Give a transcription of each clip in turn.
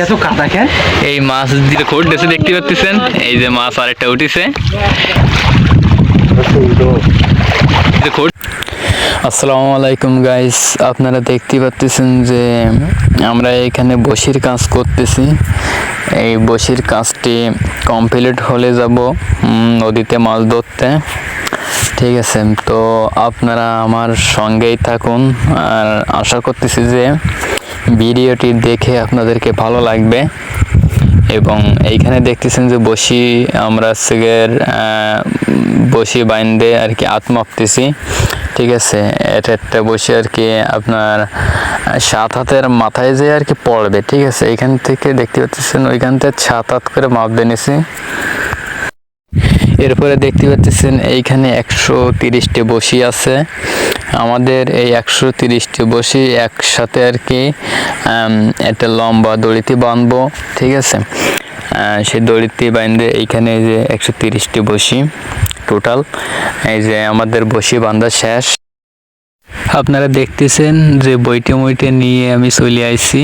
এত কাদা কেন? এই মাছ দিয়ে খোট ডেসে দেখতে পাচ্ছেন, এই যে মাছ আরেকটা উঠেছে। আসসালামু আলাইকুম গাইস, আপনারা দেখতে পাচ্ছেন যে আমরা এখানে বসির কাজ করতেছি। এই বসির কাজটি কমপ্লিট হলে যাব নদীতে মাছ ধরতে। ঠিক আছে, তো আপনারা আমার সঙ্গেই থাকুন, আর আশা করতেছি যে ভিডিওটি দেখে আপনাদেরকে ভালো লাগবে। এবং এইখানে দেখতেছেন যে বসি আমরা সেগের বসি বাইন্দে আর কি আত মাপতেছি। ঠিক আছে, এটা একটা বসি আর কি আপনার 7 হাতের মাথায় যে আর কি পড়বে। ঠিক আছে, এইখান থেকে দেখতে পাচ্ছেন ওইখান থেকে 7 হাত করে মাপ দিয়ে নিছি। এরপরে দেখতে পাচ্ছেন এইখানে 130টি বসি আছে। আমাদের এই 130টি বসি একসাথে আর কি একটা লম্বা দড়িতে বাঁধবো। ঠিক আছে, সেই দড়িতে বাঁধে এইখানে যে 130টি বসি টোটাল, এই যে আমাদের বসি বাঁধা শেষ। আপনারা দেখতেছেন যে বইটে নিয়ে আমি চলে আসছি।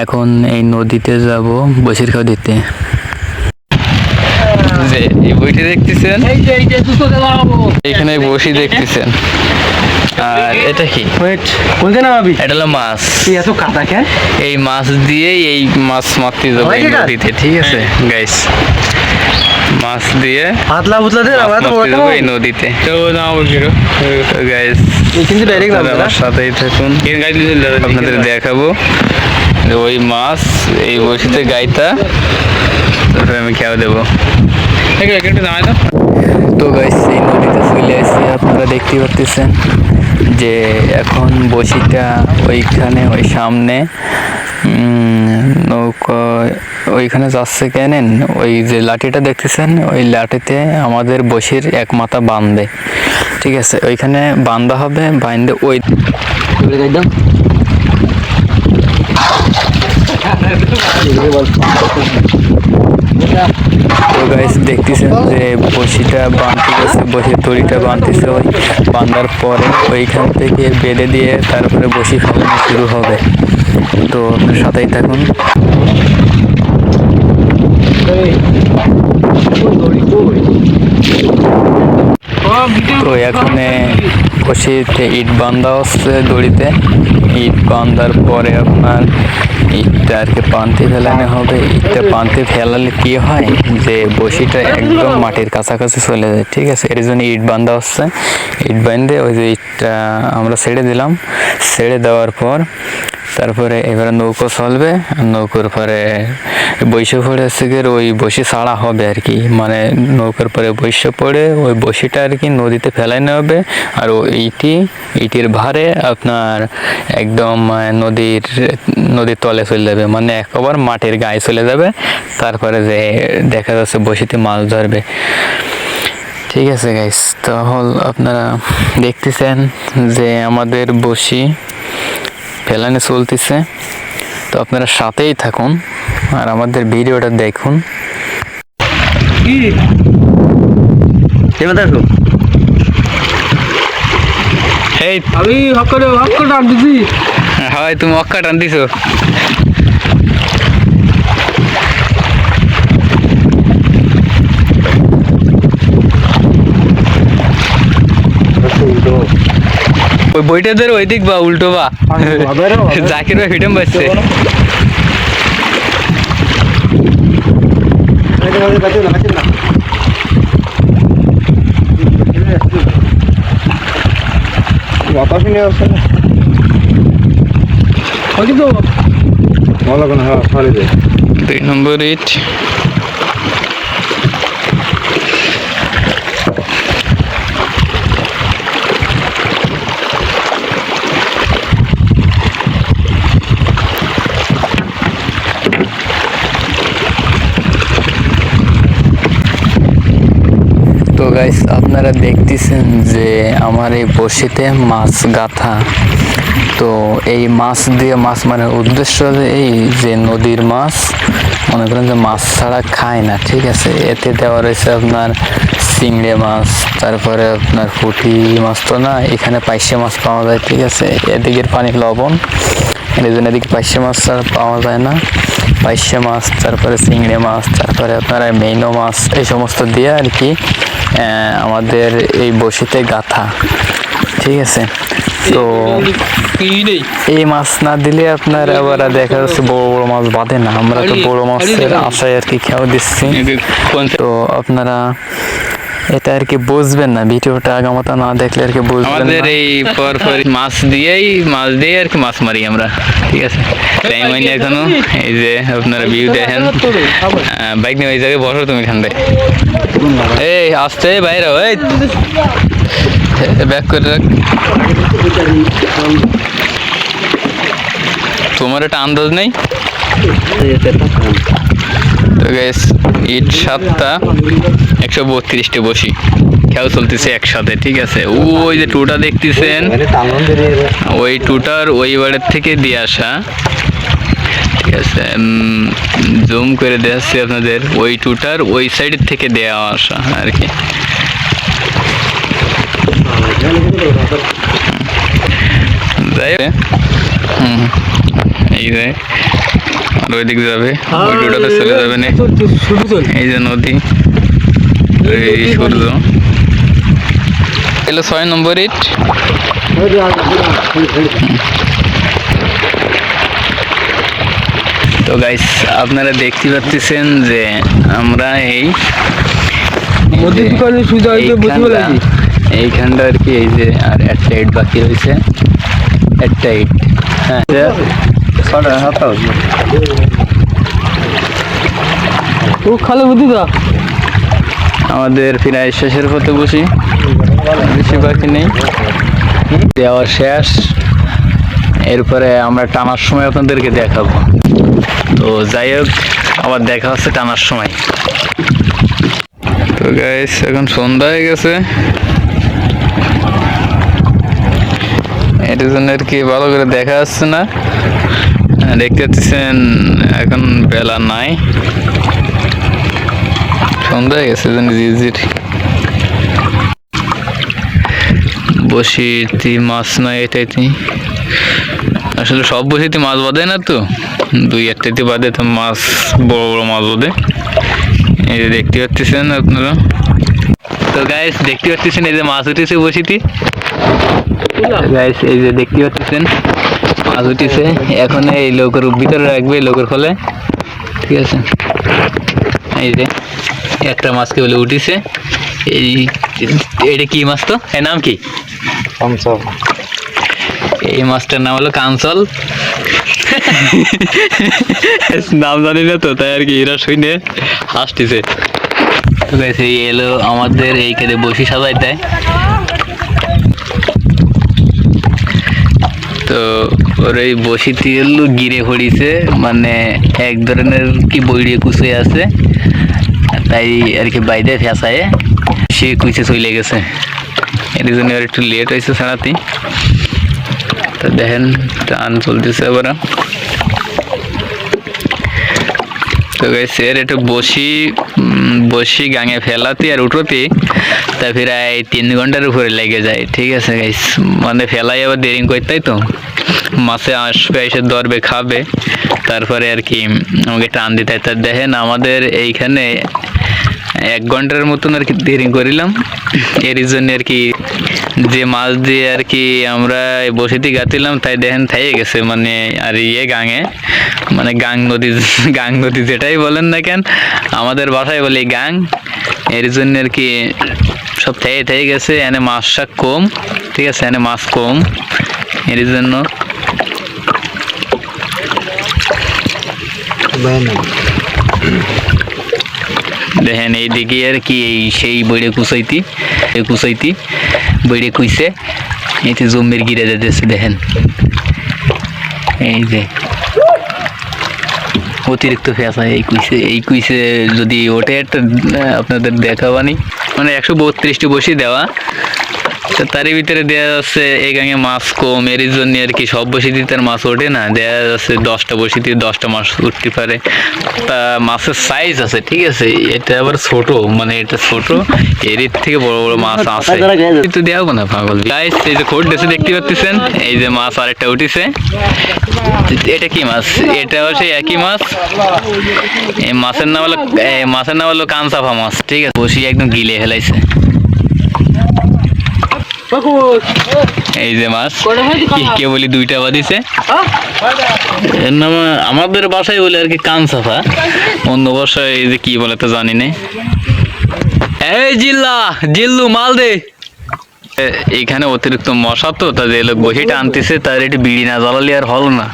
এখন এই নদীতে যাব বসির খাওয়া দিতে। যে এই বইটি দেখতেছেন, এখানে বসি দেখতেছেন। আর এটা কি? এটা হলো মাছ। এত কাদা কেন? এই মাছ দিয়ে এই মাছ মারতে যাবো এই নদীতে। ঠিক আছে গাইস, মাছ দিয়ে পাতলা বুতলা দিয়ে যাবো এই নদীতে। তো গাইস আমার সাথেই থাকুন, আপনাদের দেখাবো ওই মাছ এই বসিতে গাইতা, তারপরে আমি খেয়াও দেবো। তো গাইস এই নদীতে চলে আসছি, আপনারা দেখতে পাচ্ছেন যে এখন বসিটা ওইখানে ওই সামনে নৌকা ওইখানে যাচ্ছে। কেনেন ওই যে লাঠিটা দেখতেছেন, ওই লাঠিতে আমাদের বসির এক মাথা বাঁধে। ঠিক আছে, ওইখানে বাঁধা হবে, বাঁধে ওই তো গাইস দেখতেছেন যে বসিটা বাঁধতেছে, বসির দড়িটা বাঁধতেছে। ওই বাঁধার পরে ওইখান থেকে বেঁধে দিয়ে তারপরে বসি ফেলানো শুরু হবে। তো আপনার সাথেই থাকুন। তো এখানে বসিতে ইট বাঁধা হচ্ছে দড়িতে। ইট বাঁধার পরে আপনার ইটটা আর কি পান্তি ফেলানো হবে। ইটটা পান্তি ফেলালে কি হয় যে বসিটা একদম মাটির কাছাকাছি চলে যায়। ঠিক আছে, এর জন্য ইট বাঁধা হচ্ছে। ইট বাঁধে ওই যে ইটটা আমরা ছেড়ে দিলাম। ছেড়ে দেওয়ার পর তারপরে এবারে নৌকো চলবে। নৌকোর পরে বৈশে পড়ে ওই বসি ছাড়া হবে আর কি, মানে নৌকার পরে বৈশে পড়ে ওই বসিটা আর কি নদীতে ফেলানো হবে। আর ওই ইটির ভারে আপনার একদম নদীর তলে চলে যাবে, মানে একেবারে মাটির গায়ে চলে যাবে। তারপরে যে দেখা যাচ্ছে বসিতে মাছ ধরবে। ঠিক আছে গাইস, তাহলে আপনারা দেখতেছেন যে আমাদের বসি ফেলানো চলতেছে। তো আপনারা সাথেই থাকুন আর আমাদের ভিডিওটা দেখুন। আমি হক টান দিছি। হয় তুমি অক্কা টান দিছো। ওই বইটা ধরে ওই দিক বা উল্টো বা জাকির ভাই ফিটম বাজছে। দুই নম্বর ইট। তো গাইস আপনারা দেখতেছেন যে আমার এই বসিতে মাছ গাঁথা। তো এই মাছ দিয়ে মাছ মানে উদ্দেশ্য এই যে নদীর মাছ মনে করেন যে মাছ ছাড়া খায় না। ঠিক আছে, এতে দেওয়া রয়েছে আপনার চিংড়ি মাছ, তারপরে আপনার পুঁটি মাছ তো না, এখানে পাইসে মাছ পাওয়া যায়। ঠিক আছে, এদিকের পানি লবণ, এই জন্য এদিকে পাইসা মাছ আর পাওয়া যায় না। পাইসা মাছ, তারপরে চিংড়ি মাছ, তারপরে আপনার মেইনো মাছ, এই সমস্ত দিয়ে আর কি আমাদের এই বসিতে গাথা। ঠিক আছে, তো এই মাছ না দিলে আপনার আবার দেখা যাচ্ছে বড় বড় মাছ বাঁধে না। আমরা তো বড় মাছের আশায় আর কি খেয়াল দিচ্ছি। তো আপনারা এটা আর কি বুঝবেন না, ভিডিওটা আগামাতা না দেখলে আর কি বুঝবেন না। আমাদের এই পর মাছ দিয়ে আর কি মাছ মারি আমরা। ঠিক আছে, টাইম হয়নি এখনো। এই যে আপনারা ভিউ দেখেন, বাইক নিয়ে ওই জায়গায় বসো তুমি ঠান্ডায়। এই আসতে বাইরে, এই ব্যাক করে রাখ। তোমার একটা আন্দাজ নেই তো গাইস, ইট 7টা 132টা বসি খেয়াল চলতেছে একসাথে। ঠিক আছে, ওই যে টুটা দেখতেছেন, ওই টুটার ওই বাড়ির থেকে দিয়ে আসা। ঠিক আছে, জুম করে দেখাচ্ছি আপনাদের, ওই টুটার ওই সাইডের থেকে দেওয়া আসা আর কি। এই যে আর ওই দিক যাবে, ওই টুটাতে চলে যাবে না। এই যে নদী, এই সূর্য এলো 6 নম্বর ইট। তো গাইস, আপনারা দেখতে পাচ্ছেন যে আমরা এইখানটা আর কি, এই যে আর একটা ইট বাকি রয়েছে, একটা ইট। হ্যাঁ, আমাদের প্রায় শেষের পথে বসি, বেশি বাকি নেই, দেওয়া শেষ। এরপরে আমরা টানার সময় আপনাদেরকে দেখাবো। তো যাই হোক, আবার দেখা হচ্ছে টানার সময়। তো গাইস, এখন সন্ধ্যা হয়ে গেছে, এটার জন্য আর কি ভালো করে দেখা যাচ্ছে না। দেখতে পাচ্ছেন এখন বেলা নাই, সন্ধ্যা হয়ে গেছে। বসিতে মাছ নয়, এটাইতে আসলে সব বসিতে মাছ বাঁধে না, তো 2-1টাতে বাঁধে, তো মাছ বড় বড় মাছ বাঁধে। এই যে দেখতে পাচ্ছেন আপনারা। তো গাইস, দেখতে পাচ্ছেন এই যে মাছ উঠেছে বসিতে। গাইস, এই যে দেখতে পাচ্ছেন মাছ উঠেছে। এখন এই লোকের ভিতরে রাখবে, লোকের ফলে। ঠিক আছে, এই যে একটা মাছকে বলে উঠেছে। এইটা কি মাছ, তো এর নাম কি? কাঞ্চল। এই মাছটার নাম হলো কাঞ্চল। নাম জানি না তো, তাই আর কি এরা শুনে হাসতেছে। তো গাইস, এই এলো আমাদের এইখানে বসি সাজাই দেয়। তো ওর এই বসিতে এলো গিরে পড়িছে, মানে এক ধরনের কি বইড়ে কুচে আছে, তাই আর কি বাইরে ফেঁসায় সে কুচে চলে গেছে। এর জন্য আর একটু লেট হয়েছে ছাড়াতে। তো দেখেন টান চলতেছে আবার। তো গাইস, এর একটু বসি গাঙে ফেলাতে আর উঠোতে তা প্রায় 3 ঘন্টার উপরে লেগে যায়। ঠিক আছে গাইস, মানে ফেলাই আবার দেরি করতে, তো মাছে আসবে, এসে ধরবে, খাবে, তারপরে আর কি আমাকে টান দিতে হয়। তা দেখেন আমাদের এইখানে 1 ঘন্টার মতন আর কি দেরি করিলাম। এর জন্য আর কি যে মাছ দিয়ে আর কি আমরা বসিতে গাতিলাম, তাই দেখেন থাইয়ে গেছে, মানে আর গাঙে, মানে গাং নদী যেটাই বলেন না কেন, আমাদের বাসায় বলি গাং। এর জন্য আর কি সব থাইয়ে গেছে। এনে মাছ শাক কম। ঠিক আছে, এনে মাছ কম, এর জন্য। দেখেন এইদিকে আর কি সেই বইড়ে কুচাইতি বইড়ে কুইছে, এতে জমির গিরে যেতেছে। দেখেন এই যে অতিরিক্ত ফেঁসা এই কুইছে যদি ওঠে একটা আপনাদের দেখাবানি, মানে 132টি বসি দেওয়া। তো তারই ভিতরে দেওয়া যাচ্ছে এই গাঙে মাছ কম, এর জন্য আর কি সব বসিতে তার মাছ ওঠে না, দেওয়া যাচ্ছে 10টা বসিতে 10টা মাছ উঠতে পারে। তা মাছের সাইজ আছে, ঠিক আছে, এটা আবার ছোট, মানে এটা ছোট, এর থেকে বড় বড় মাছ আছে, কিন্তু দেওয়া না পাগল গাইস। এই যে খোট ডেসে দেখতে পাচ্ছেন, এই যে মাছ আরেকটা উঠিছে। এটা কি মাছ? এটাও সেই একই মাছ। এই মাছের নাম হলো কানসাফা মাছ, ঠিক আছে। বসি একদম গিলে ফেলাইছে। এই যে মাছ কে বলি 2টা বাদিছে, এর নাম আমাদের বাসায় বলে আর কি কানসাফা, অন্য বাসায় এই যে কি বলে তো জানি না। এই জিল্লু মাল দে। এখানে অতিরিক্ত মশা তো, তাদের লোক বসিটা আনতেছে, তার একটু বিড়ি না জ্বালালে আর হল না।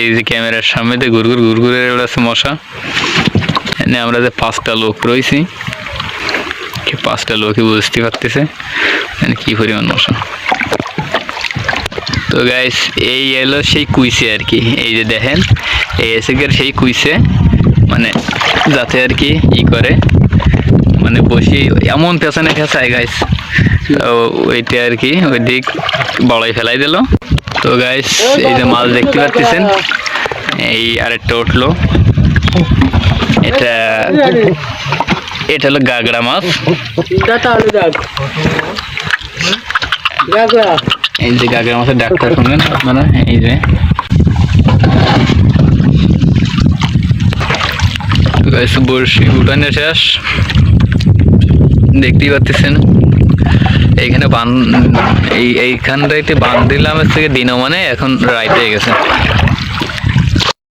এই যে ক্যামেরার সামনে ঘুরঘুরে বেড়াচ্ছে মশা। এনে আমরা যে 5টা লোক রয়েছি, 5টা লোকই বুঝতে পারতেছে কি পরিমাণ মশা। তো গাইস এই এলো সেই কুইসে আর কি, এই যে দেখেন এই এসেকের সেই কুইসে, মানে যাতে আর কি ই করে, মানে বসি এমন পেছনে ফেঁচায় গাইস, তো ওইটা আর কি ওই দিক বড়াই ফেলাই দিল। তো গাইস এই যে মাছ দেখতে পাচ্ছেন, এই আরেকটা উঠলো, এটা হলো গাগড়া মাছ। এই যে গাগড়া মাছের ডাক্তার শুনবেন আপনারা, এই যে বড়শি উঠানে শেষ, দেখতেই পাচ্ছেন। এইখানে এইখানটাইতে বাঁধ দিলাম থেকে দিনও, মানে এখন রাইতে গেছে।